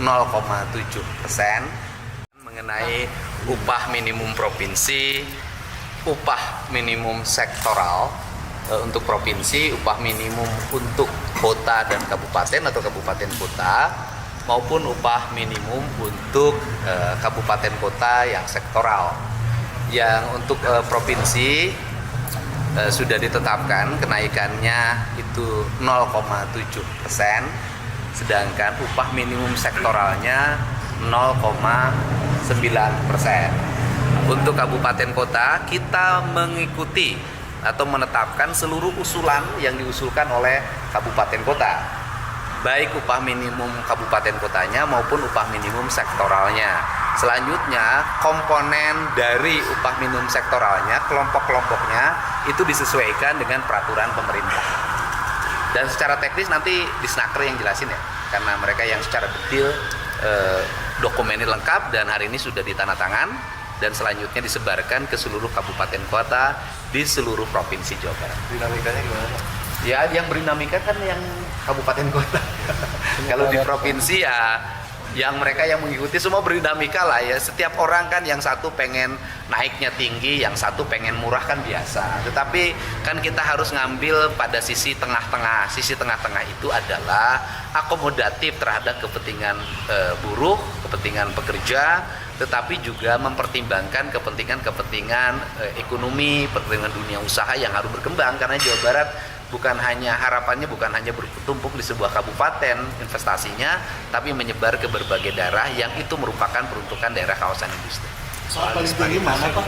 0,7%. Mengenai upah minimum provinsi, upah minimum sektoral untuk provinsi, upah minimum untuk kota dan kabupaten atau kabupaten kota, maupun upah minimum untuk kabupaten kota yang sektoral. Yang untuk provinsi sudah ditetapkan kenaikannya itu 0,7%, sedangkan upah minimum sektoralnya 0,9%. Untuk kabupaten kota kita mengikuti atau menetapkan seluruh usulan yang diusulkan oleh kabupaten kota, baik upah minimum kabupaten kotanya maupun upah minimum sektoralnya. Selanjutnya, komponen dari upah minimum sektoralnya, kelompok-kelompoknya itu disesuaikan dengan peraturan pemerintah. Dan secara teknis nanti Disnaker yang jelasin ya, karena mereka yang secara detail dokumennya lengkap dan hari ini sudah ditandatangan dan selanjutnya disebarkan ke seluruh kabupaten kota di seluruh provinsi Jawa Barat. Dinamikanya gimana Pak? Ya, yang berdinamika kan yang kabupaten kota. Kalau di provinsi ya yang mereka yang mengikuti semua berdinamika lah ya. Setiap orang kan yang satu pengen naiknya tinggi, yang satu pengen murah kan biasa. Tetapi kan kita harus ngambil pada sisi tengah-tengah. Sisi tengah-tengah itu adalah akomodatif terhadap kepentingan buruh, kepentingan pekerja, tetapi juga mempertimbangkan kepentingan ekonomi, kepentingan dunia usaha yang harus berkembang, karena Jawa Barat harapannya bukan hanya bertumpuk di sebuah kabupaten investasinya, tapi menyebar ke berbagai daerah yang itu merupakan peruntukan daerah kawasan industri. Paling tinggi mana Pak?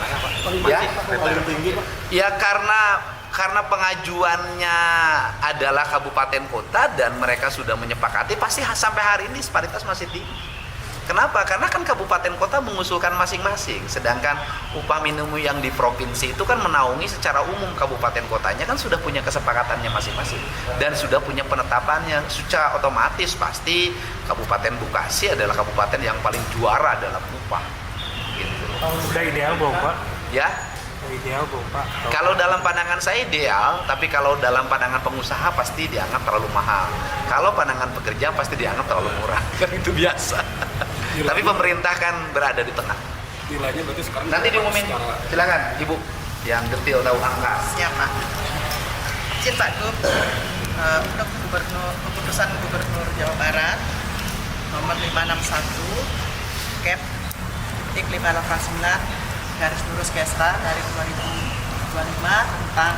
Paling tinggi Pak? Ya karena pengajuannya adalah kabupaten kota dan mereka sudah menyepakati, pasti sampai hari ini disparitas masih tinggi. Kenapa? Karena kan kabupaten kota mengusulkan masing-masing, sedangkan upah minimum yang di provinsi itu kan menaungi secara umum kabupaten kotanya kan sudah punya kesepakatannya masing-masing dan sudah punya penetapannya. Secara otomatis pasti Kabupaten Bekasi adalah kabupaten yang paling juara dalam upah. Gitu. Sudah ideal belum Pak? Ya. Ideal belum Pak? Kalau dalam pandangan saya ideal, tapi kalau dalam pandangan pengusaha pasti dianggap terlalu mahal. Kalau pandangan pekerja pasti dianggap terlalu murah. Kan itu biasa. Tapi pemerintah kan berada di tengah. Nilainya berarti sekarang Nanti diumumin. Silakan Ibu yang detail tahu angka. Siap Pak. Izin Pak Gub, untuk keputusan Gubernur Jawa Barat nomor 561 Cap titik 589 garis lurus Kesra dari 2025 tentang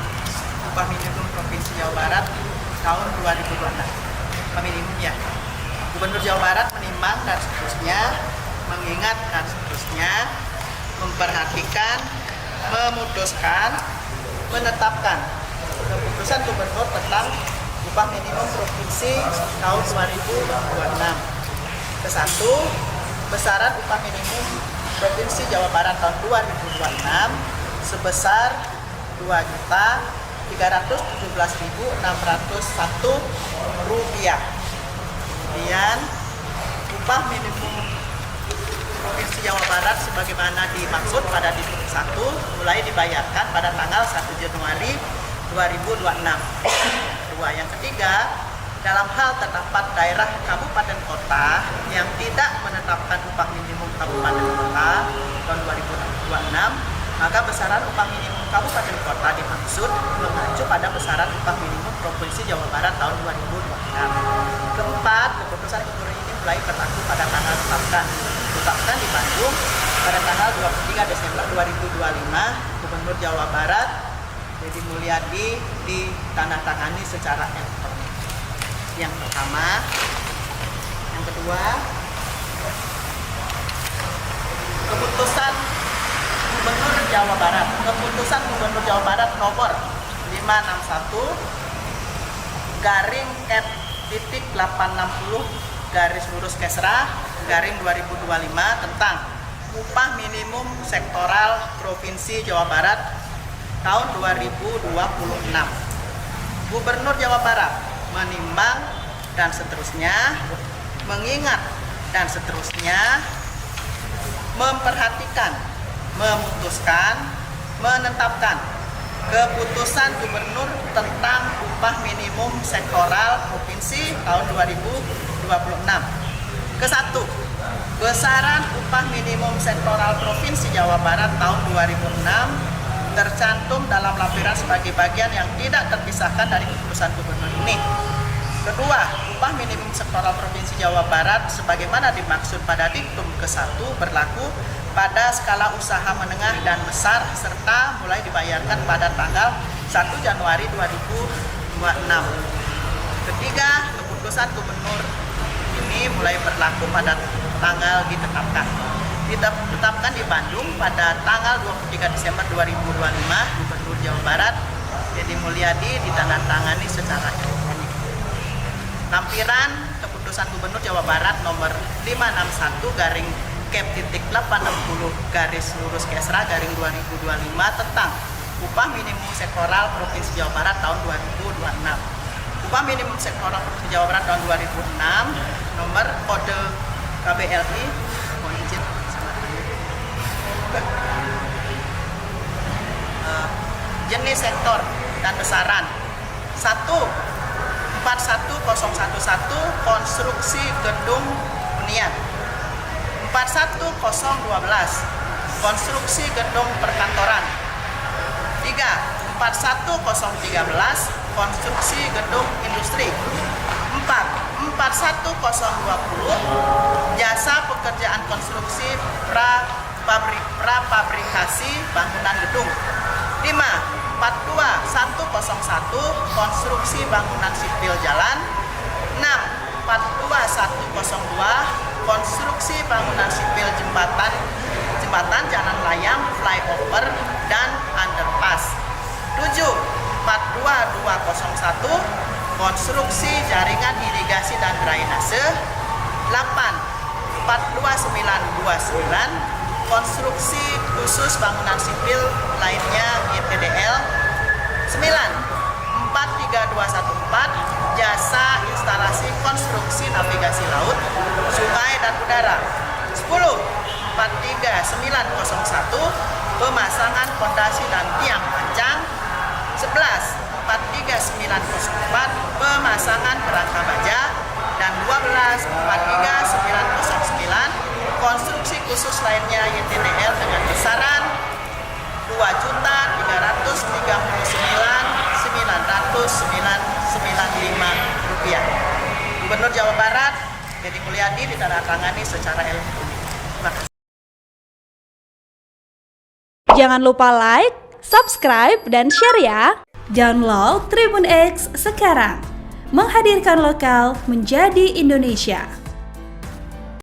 upah minimum Provinsi Jawa Barat tahun 2026. Upah minimum ya. Gubernur Jawa Barat menimbang dan seterusnya, mengingat dan seterusnya, memperhatikan, memutuskan, menetapkan keputusan Gubernur tentang upah minimum provinsi tahun 2026. Kesatu, besaran upah minimum Provinsi Jawa Barat tahun 2026 sebesar Rp2.317.601. Kemudian upah minimum Provinsi Jawa Barat sebagaimana dimaksud pada Dikbud 1 mulai dibayarkan pada tanggal 1 Januari 2026. Kedua, yang ketiga, dalam hal terdapat daerah kabupaten kota yang tidak menetapkan upah minimum kabupaten kota tahun 2026, maka besaran upah minimum kabupaten kota dimaksud mengacu pada besaran upah minimum Provinsi Jawa Barat tahun 2026. Keempat, keputusan Gubernur ini mulai berlaku pada tanggal ditetapkan di Bandung pada tanggal 23 Desember 2025. Gubernur Jawa Barat Deddy Mulyadi ditandatangani secara elektronik. Yang pertama, yang kedua, keputusan Gubernur Jawa Barat nomor 561 garing Cap titik 860 garis lurus Kesra garing 2025 tentang upah minimum sektoral Provinsi Jawa Barat tahun 2026. Gubernur Jawa Barat menimbang dan seterusnya, mengingat dan seterusnya, memperhatikan, memutuskan, menetapkan keputusan Gubernur tentang upah minimum sektoral Provinsi tahun 2026. Ke-1, besaran upah minimum sektoral Provinsi Jawa Barat tahun 2006 tercantum dalam lampiran sebagai bagian yang tidak terpisahkan dari keputusan gubernur ini. Kedua, upah minimum sektoral Provinsi Jawa Barat sebagaimana dimaksud pada diktum ke-1 berlaku pada skala usaha menengah dan besar serta mulai dibayarkan pada tanggal 1 Januari 2026. Ketiga, keputusan gubernur ini mulai berlaku pada tanggal ditetapkan di Bandung pada tanggal 23 Desember 2025. Gubernur Jawa Barat Deddy Mulyadi ditandatangani secara elektronik. Lampiran keputusan Gubernur Jawa Barat nomor 561-860-2025 tentang upah minimum sektoral Provinsi Jawa Barat tahun 2026. Upah minimum sektoral Provinsi Jawa Barat tahun 2006 nomor kode KBLI mohon izin jenis sektor dan besaran. 1. 41011 konstruksi gedung hunian. 41012 konstruksi gedung perkantoran. 3. 41013 konstruksi gedung industri. 4. 41020 jasa pekerjaan konstruksi prafabrikasi bangunan gedung. 5. 42101 konstruksi bangunan sipil jalan. 6. 42102 konstruksi bangunan sipil jembatan, jalan layang, flyover, dan underpass. 7. 42201 konstruksi jaringan irigasi dan drainase. 8. 42929 konstruksi khusus bangunan sipil lainnya YTDL. 9. 43214 jasa instalasi konstruksi navigasi laut, sungai dan udara. 10. 43901 pemasangan fondasi dan tiang pancang. 11. 43904 pemasangan kerangka baja. Dan 12. 43909 konstruksi khusus lainnya YTDL dengan besaran Rp2.399.995. Gubernur Jawa Barat Deddy Mulyadi ditandatangani secara elektronik. Terima kasih. Jangan lupa like, subscribe, dan share ya. Download Tribun X sekarang. Menghadirkan lokal menjadi Indonesia.